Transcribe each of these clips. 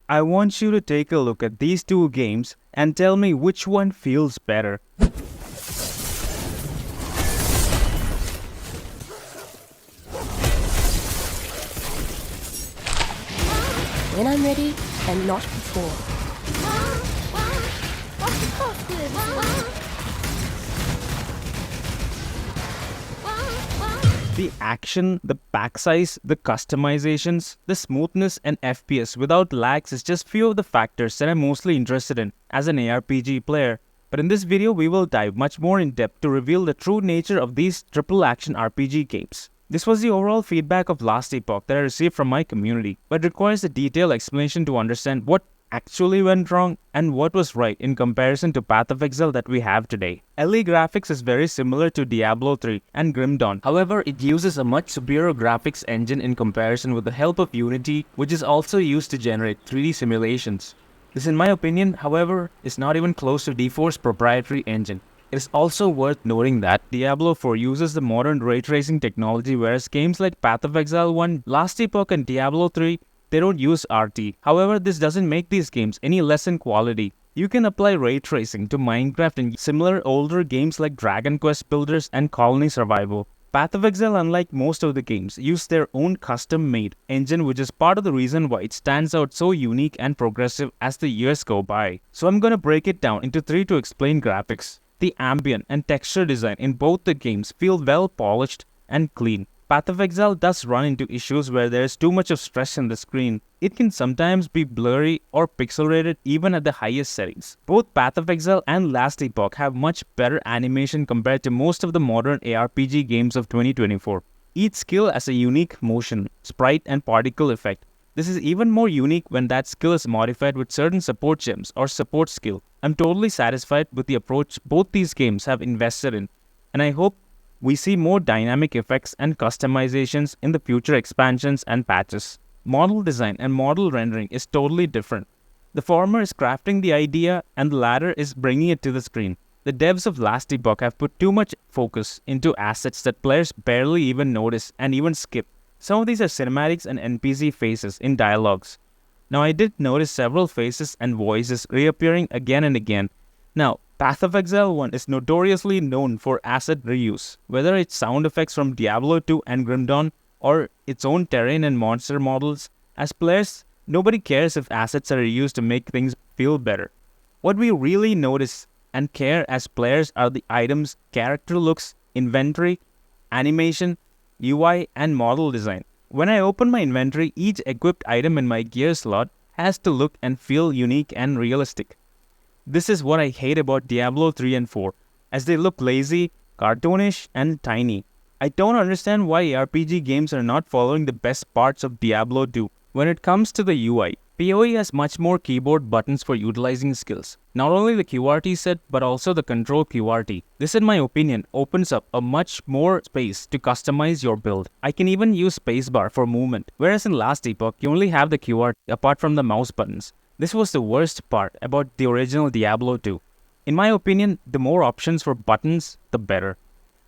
I want you to take a look at these two games and tell me which one feels better. When I'm ready, and not before. The action, the pack size, the customizations, the smoothness and FPS without lags is just few of the factors that I'm mostly interested in as an ARPG player. But in this video, we will dive much more in depth to reveal the true nature of these triple action RPG games. This was the overall feedback of Last Epoch that I received from my community, but requires a detailed explanation to understand what actually went wrong and what was right in comparison to Path of Exile that we have today. LE graphics is very similar to Diablo 3 and Grim Dawn. However, it uses a much superior graphics engine in comparison with the help of Unity, which is also used to generate 3D simulations. This, in my opinion, however, is not even close to D4's proprietary engine. It is also worth noting that Diablo 4 uses the modern ray tracing technology, whereas games like Path of Exile 1, Last Epoch and Diablo 3, they don't use RT. However, this doesn't make these games any less in quality. You can apply ray tracing to Minecraft and similar older games like Dragon Quest Builders and Colony Survival. Path of Exile, unlike most of the games, use their own custom-made engine, which is part of the reason why it stands out so unique and progressive as the years go by. So I'm gonna break it down into 3 to explain graphics. The ambient and texture design in both the games feel well polished and clean. Path of Exile does run into issues where there is too much of stress in the screen. It can sometimes be blurry or pixelated even at the highest settings. Both Path of Exile and Last Epoch have much better animation compared to most of the modern ARPG games of 2024. Each skill has a unique motion, sprite and particle effect. This is even more unique when that skill is modified with certain support gems or support skill. I'm totally satisfied with the approach both these games have invested in, and I hope we see more dynamic effects and customizations in the future expansions and patches. Model design and model rendering is totally different. The former is crafting the idea and the latter is bringing it to the screen. The devs of Last Epoch have put too much focus into assets that players barely even notice and even skip. Some of these are cinematics and NPC faces in dialogues. Now, I did notice several faces and voices reappearing again and again. Now, Path of Exile 1 is notoriously known for asset reuse, whether it's sound effects from Diablo 2 and Grim Dawn or its own terrain and monster models. As players, nobody cares if assets are reused to make things feel better. What we really notice and care as players are the items, character looks, inventory, animation, UI, and model design. When I open my inventory, each equipped item in my gear slot has to look and feel unique and realistic. This is what I hate about Diablo 3 and 4, as they look lazy, cartoonish, and tiny. I don't understand why RPG games are not following the best parts of Diablo 2. When it comes to the UI, PoE has much more keyboard buttons for utilizing skills. Not only the QRT set, but also the control QRT. This, in my opinion, opens up a much more space to customize your build. I can even use spacebar for movement, whereas in Last Epoch, you only have the QRT apart from the mouse buttons. This was the worst part about the original Diablo 2. In my opinion, the more options for buttons, the better.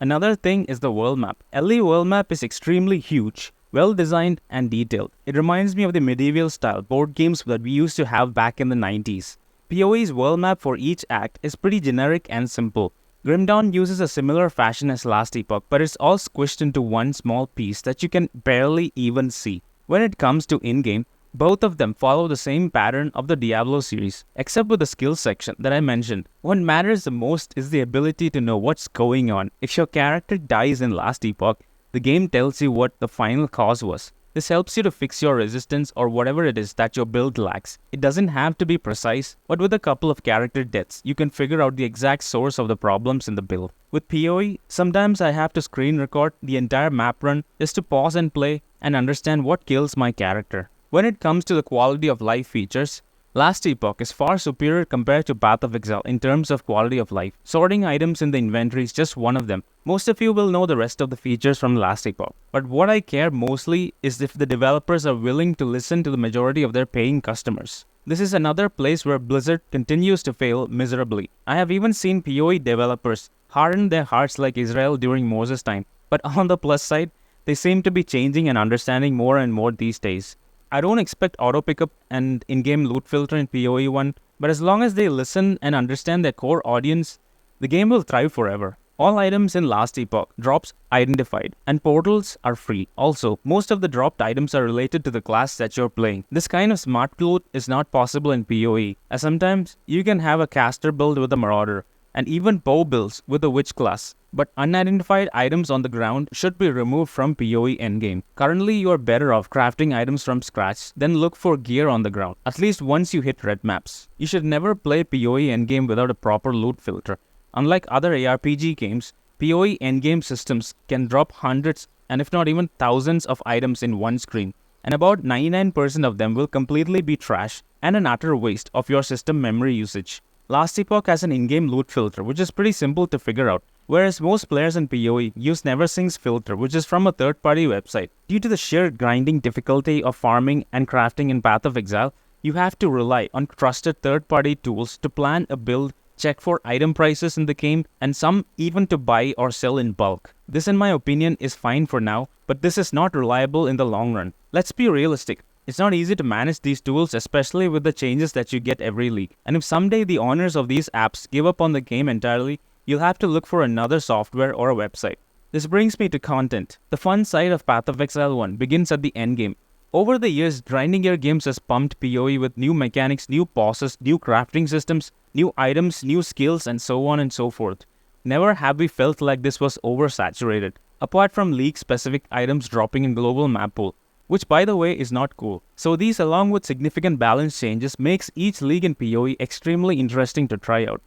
Another thing is the world map. LE world map is extremely huge, well designed and detailed. It reminds me of the medieval style board games that we used to have back in the 90s. PoE's world map for each act is pretty generic and simple. Grim Dawn uses a similar fashion as Last Epoch, but it's all squished into one small piece that you can barely even see. When it comes to in-game, both of them follow the same pattern of the Diablo series, except with the skills section that I mentioned. What matters the most is the ability to know what's going on. If your character dies in Last Epoch, the game tells you what the final cause was. This helps you to fix your resistance or whatever it is that your build lacks. It doesn't have to be precise, but with a couple of character deaths, you can figure out the exact source of the problems in the build. With PoE, sometimes I have to screen record the entire map run just to pause and play and understand what kills my character. When it comes to the quality of life features, Last Epoch is far superior compared to Path of Exile in terms of quality of life. Sorting items in the inventory is just one of them. Most of you will know the rest of the features from Last Epoch. But what I care mostly is if the developers are willing to listen to the majority of their paying customers. This is another place where Blizzard continues to fail miserably. I have even seen PoE developers harden their hearts like Israel during Moses' time. But on the plus side, they seem to be changing and understanding more and more these days. I don't expect auto pickup and in-game loot filter in PoE 1, but as long as they listen and understand their core audience, the game will thrive forever. All items in Last Epoch drops identified, and portals are free. Also, most of the dropped items are related to the class that you're playing. This kind of smart loot is not possible in PoE, as sometimes you can have a caster build with a marauder, and even bow builds with a witch class. But unidentified items on the ground should be removed from PoE endgame. Currently, you are better off crafting items from scratch than look for gear on the ground, at least once you hit red maps. You should never play PoE endgame without a proper loot filter. Unlike other ARPG games, PoE endgame systems can drop hundreds and if not even thousands of items in one screen, and about 99% of them will completely be trash and an utter waste of your system memory usage. Last Epoch has an in-game loot filter which is pretty simple to figure out, whereas most players in PoE use Neversink's filter which is from a third-party website. Due to the sheer grinding difficulty of farming and crafting in Path of Exile, you have to rely on trusted third-party tools to plan a build, check for item prices in the game, and some even to buy or sell in bulk. This in my opinion is fine for now, but this is not reliable in the long run. Let's be realistic. It's not easy to manage these tools, especially with the changes that you get every league. And if someday the owners of these apps give up on the game entirely, you'll have to look for another software or a website. This brings me to content. The fun side of Path of Exile 1 begins at the endgame. Over the years, Grinding Gear Games has pumped PoE with new mechanics, new bosses, new crafting systems, new items, new skills, and so on and so forth. Never have we felt like this was oversaturated, apart from league-specific items dropping in global map pool, which by the way is not cool. So these along with significant balance changes makes each league in PoE extremely interesting to try out.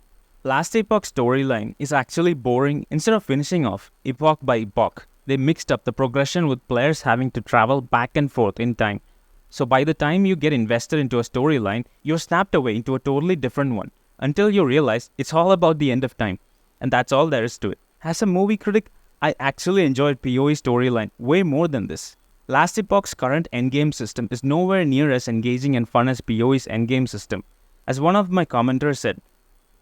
Last Epoch's storyline is actually boring. Instead of finishing off epoch by epoch, they mixed up the progression with players having to travel back and forth in time. So by the time you get invested into a storyline, you're snapped away into a totally different one, until you realize it's all about the end of time. And that's all there is to it. As a movie critic, I actually enjoyed PoE storyline way more than this. Last Epoch's current endgame system is nowhere near as engaging and fun as PoE's endgame system. As one of my commenters said,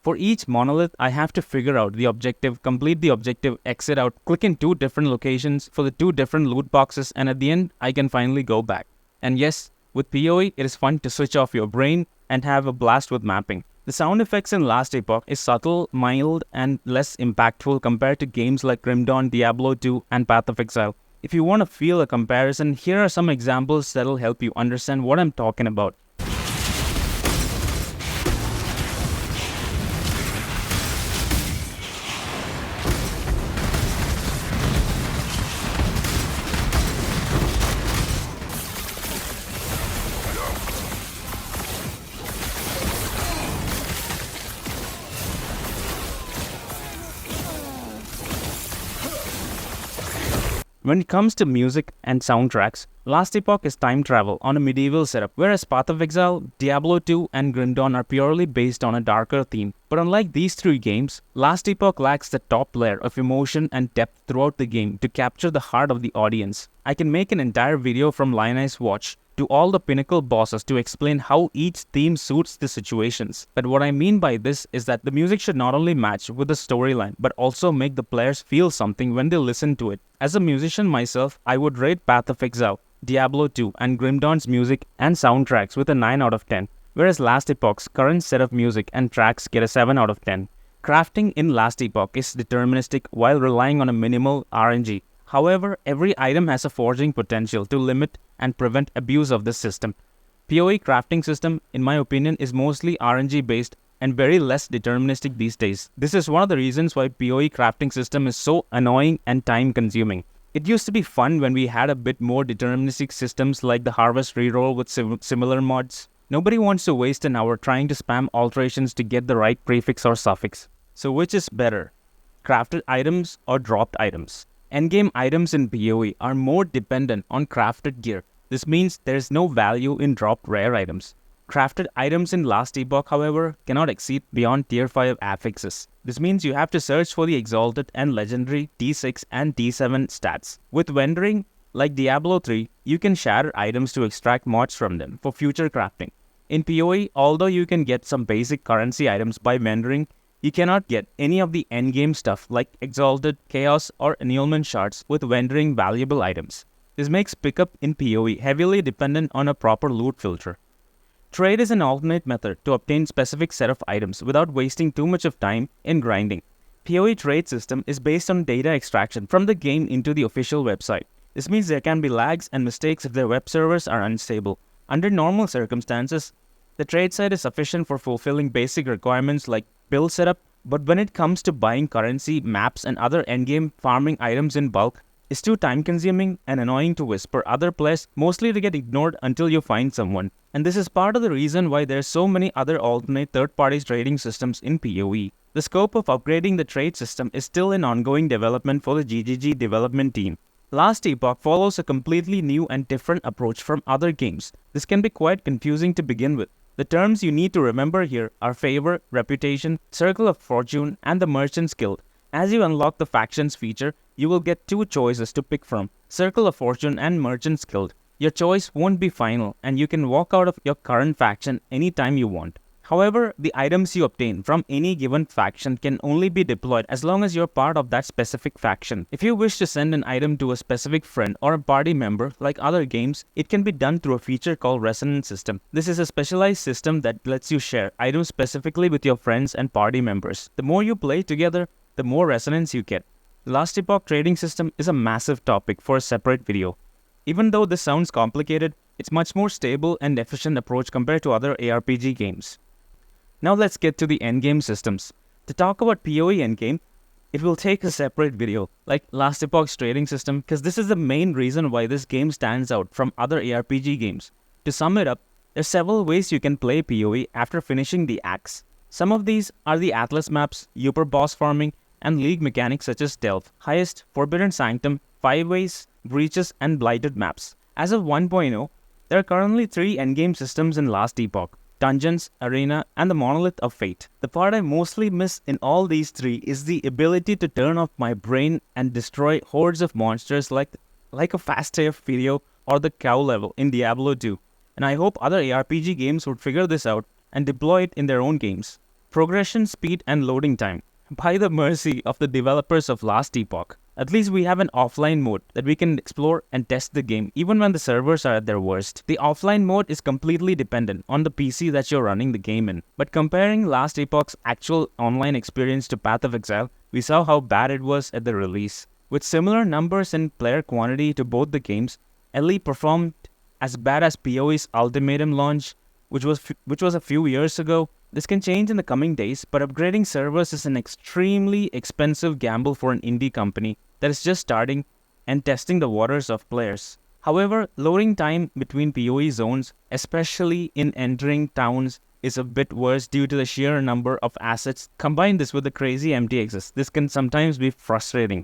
for each monolith, I have to figure out the objective, complete the objective, exit out, click in 2 different locations for the 2 different loot boxes, and at the end, I can finally go back. And yes, with PoE, it is fun to switch off your brain and have a blast with mapping. The sound effects in Last Epoch is subtle, mild, and less impactful compared to games like Grim Dawn, Diablo 2, and Path of Exile. If you want to feel a comparison, here are some examples that'll help you understand what I'm talking about. When it comes to music and soundtracks, Last Epoch is time travel on a medieval setup, whereas Path of Exile, Diablo 2, and Grim Dawn are purely based on a darker theme. But unlike these 3 games, Last Epoch lacks the top layer of emotion and depth throughout the game to capture the heart of the audience. I can make an entire video from Lionel's Watch to all the pinnacle bosses to explain how each theme suits the situations. But what I mean by this is that the music should not only match with the storyline, but also make the players feel something when they listen to it. As a musician myself, I would rate Path of Exile, Diablo 2, and Grim Dawn's music and soundtracks with a 9 out of 10, whereas Last Epoch's current set of music and tracks get a 7 out of 10. Crafting in Last Epoch is deterministic while relying on a minimal RNG. However, every item has a forging potential to limit and prevent abuse of this system. PoE crafting system, in my opinion, is mostly RNG based and very less deterministic these days. This is one of the reasons why PoE crafting system is so annoying and time consuming. It used to be fun when we had a bit more deterministic systems like the Harvest reroll with similar mods. Nobody wants to waste an hour trying to spam alterations to get the right prefix or suffix. So which is better? Crafted items or dropped items? Endgame items in PoE are more dependent on crafted gear. This means there is no value in dropped rare items. Crafted items in Last Epoch, however, cannot exceed beyond tier 5 affixes. This means you have to search for the exalted and legendary T6 and T7 stats. With vendoring, like Diablo 3, you can shatter items to extract mods from them for future crafting. In PoE, although you can get some basic currency items by vendoring, you cannot get any of the endgame stuff like Exalted, Chaos, or Annulment shards with vendoring valuable items. This makes pickup in PoE heavily dependent on a proper loot filter. Trade is an alternate method to obtain specific set of items without wasting too much of time in grinding. PoE trade system is based on data extraction from the game into the official website. This means there can be lags and mistakes if their web servers are unstable. Under normal circumstances, the trade site is sufficient for fulfilling basic requirements like build setup, but when it comes to buying currency, maps, and other endgame farming items in bulk, it's too time-consuming and annoying to whisper other players, mostly to get ignored until you find someone. And this is part of the reason why there's so many other alternate third-party trading systems in PoE. The scope of upgrading the trade system is still in ongoing development for the GGG development team. Last Epoch follows a completely new and different approach from other games. This can be quite confusing to begin with. The terms you need to remember here are Favor, Reputation, Circle of Fortune, and the Merchant's Guild. As you unlock the Factions feature, you will get two choices to pick from, Circle of Fortune and Merchant's Guild. Your choice won't be final, and you can walk out of your current faction anytime you want. However, the items you obtain from any given faction can only be deployed as long as you're part of that specific faction. If you wish to send an item to a specific friend or a party member, like other games, it can be done through a feature called Resonance System. This is a specialized system that lets you share items specifically with your friends and party members. The more you play together, the more resonance you get. The Last Epoch trading system is a massive topic for a separate video. Even though this sounds complicated, it's much more stable and efficient approach compared to other ARPG games. Now let's get to the endgame systems. To talk about PoE endgame, it will take a separate video, like Last Epoch's trading system, because this is the main reason why this game stands out from other ARPG games. To sum it up, there are several ways you can play PoE after finishing the acts. Some of these are the Atlas maps, Uber boss farming, and league mechanics such as Delve, Heist, Forbidden Sanctum, Five Ways, Breaches, and Blighted maps. As of 1.0, there are currently 3 endgame systems in Last Epoch: Dungeons, Arena, and the Monolith of Fate. The part I mostly miss in all these 3 is the ability to turn off my brain and destroy hordes of monsters like a fast-AF video or the cow level in Diablo 2. And I hope other ARPG games would figure this out and deploy it in their own games. Progression, speed, and loading time. By the mercy of the developers of Last Epoch, at least we have an offline mode that we can explore and test the game even when the servers are at their worst. The offline mode is completely dependent on the PC that you're running the game in. But comparing Last Epoch's actual online experience to Path of Exile, we saw how bad it was at the release. With similar numbers and player quantity to both the games, LE performed as bad as PoE's Ultimatum launch, which was a few years ago. This can change in the coming days, but upgrading servers is an extremely expensive gamble for an indie company that is just starting and testing the waters of players. However, loading time between PoE zones, especially in entering towns, is a bit worse due to the sheer number of assets. Combine this with the crazy MTXs. This can sometimes be frustrating.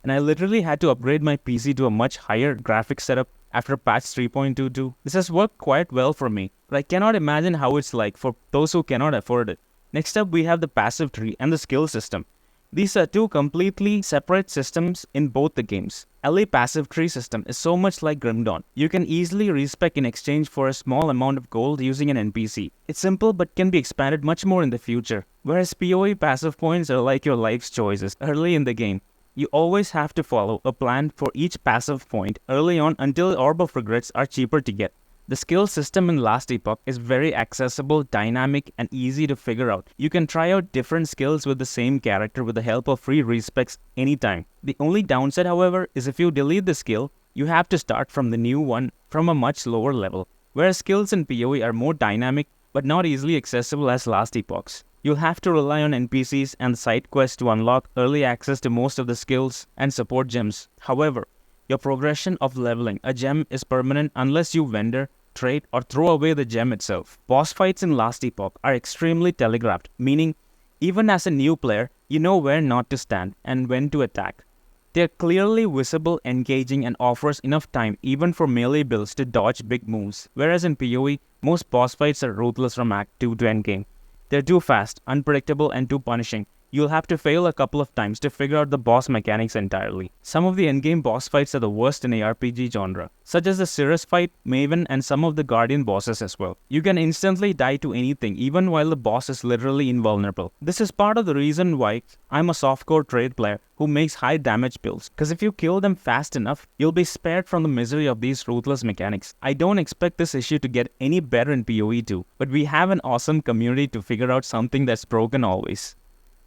And I literally had to upgrade my PC to a much higher graphics setup after patch 3.22. This has worked quite well for me, but I cannot imagine how it's like for those who cannot afford it. Next up, we have the passive tree and the skill system. These are 2 completely separate systems in both the games. LA passive tree system is so much like Grim Dawn. You can easily respec in exchange for a small amount of gold using an NPC. It's simple but can be expanded much more in the future. Whereas PoE passive points are like your life's choices early in the game. You always have to follow a plan for each passive point early on until Orb of Regrets are cheaper to get. The skill system in Last Epoch is very accessible, dynamic, and easy to figure out. You can try out different skills with the same character with the help of free respecs anytime. The only downside, however, is if you delete the skill, you have to start from the new one from a much lower level. Whereas skills in PoE are more dynamic but not easily accessible as Last Epoch's. You'll have to rely on NPCs and side quests to unlock early access to most of the skills and support gems. However, your progression of leveling a gem is permanent unless you vendor, trade, or throw away the gem itself. Boss fights in Last Epoch are extremely telegraphed, meaning even as a new player, you know where not to stand and when to attack. They are clearly visible, engaging, and offers enough time even for melee builds to dodge big moves. Whereas in PoE, most boss fights are ruthless from Act 2 to endgame. They're too fast, unpredictable, and too punishing. you'll have to fail a couple of times to figure out the boss mechanics entirely. Some of the endgame boss fights are the worst in ARPG genre, such as the Cirrus fight, Maven, and some of the Guardian bosses as well. You can instantly die to anything even while the boss is literally invulnerable. This is part of the reason why I'm a softcore trade player who makes high damage builds, because if you kill them fast enough, you'll be spared from the misery of these ruthless mechanics. I don't expect this issue to get any better in PoE 2, but we have an awesome community to figure out something that's broken always.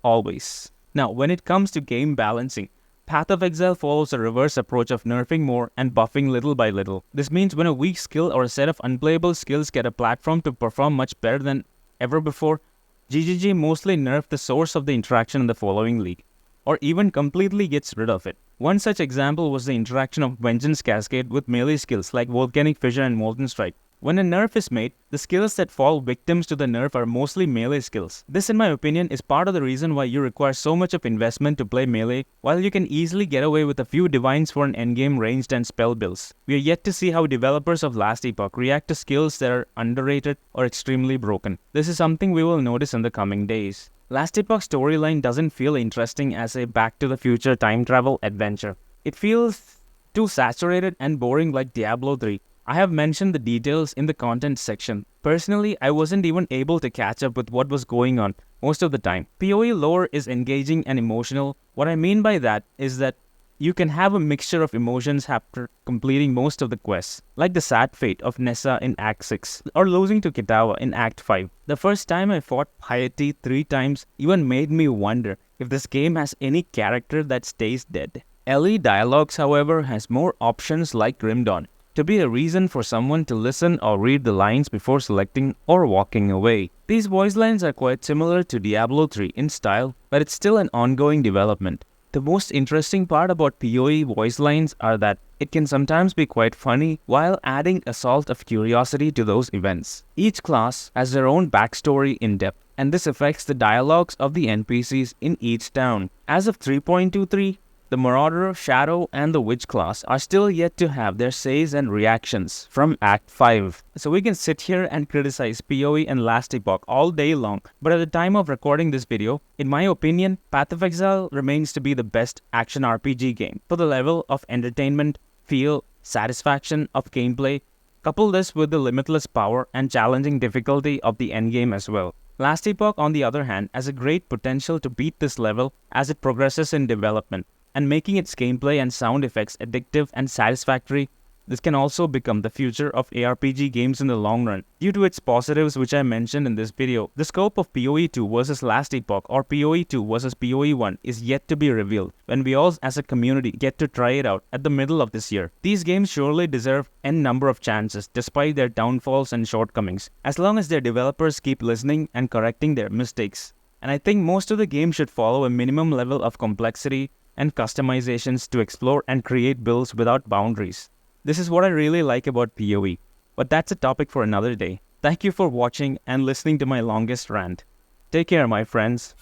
Always. Now, when it comes to game balancing, Path of Exile follows a reverse approach of nerfing more and buffing little by little. This means when a weak skill or a set of unplayable skills get a platform to perform much better than ever before, GGG mostly nerfed the source of the interaction in the following league, or even completely gets rid of it. One such example was the interaction of Vengeance Cascade with melee skills like Volcanic Fissure and Molten Strike. When a nerf is made, the skills that fall victims to the nerf are mostly melee skills. This, in my opinion, is part of the reason why you require so much of investment to play melee, while you can easily get away with a few divines for an endgame ranged and spell builds. We are yet to see how developers of Last Epoch react to skills that are underrated or extremely broken. This is something we will notice in the coming days. Last Epoch's storyline doesn't feel interesting as a Back to the Future time travel adventure. It feels too saturated and boring like Diablo 3. I have mentioned the details in the content section. Personally, I wasn't even able to catch up with what was going on most of the time. PoE lore is engaging and emotional. What I mean by that is that you can have a mixture of emotions after completing most of the quests, like the sad fate of Nessa in Act 6, or losing to Kitawa in Act 5. The first time I fought Piety 3 times even made me wonder if this game has any character that stays dead. LE Dialogues, however, has more options like Grim Dawn, to be a reason for someone to listen or read the lines before selecting or walking away. These voice lines are quite similar to Diablo 3 in style, but it's still an ongoing development. The most interesting part about PoE voice lines are that it can sometimes be quite funny while adding a salt of curiosity to those events. Each class has their own backstory in depth, and this affects the dialogues of the NPCs in each town. As of 3.23, the Marauder, Shadow, and the Witch class are still yet to have their says and reactions from Act 5. So we can sit here and criticize PoE and Last Epoch all day long, but at the time of recording this video, in my opinion, Path of Exile remains to be the best action RPG game for the level of entertainment, feel, satisfaction of gameplay. Couple this with the limitless power and challenging difficulty of the endgame as well. Last Epoch, on the other hand, has a great potential to beat this level as it progresses in development, and making its gameplay and sound effects addictive and satisfactory. This can also become the future of ARPG games in the long run. Due to its positives which I mentioned in this video, the scope of PoE 2 versus Last Epoch or PoE 2 versus PoE 1 is yet to be revealed when we all as a community get to try it out at the middle of this year. These games surely deserve n number of chances despite their downfalls and shortcomings, as long as their developers keep listening and correcting their mistakes. And I think most of the games should follow a minimum level of complexity and customizations to explore and create builds without boundaries. This is what I really like about PoE, but that's a topic for another day. Thank you for watching and listening to my longest rant. Take care, my friends.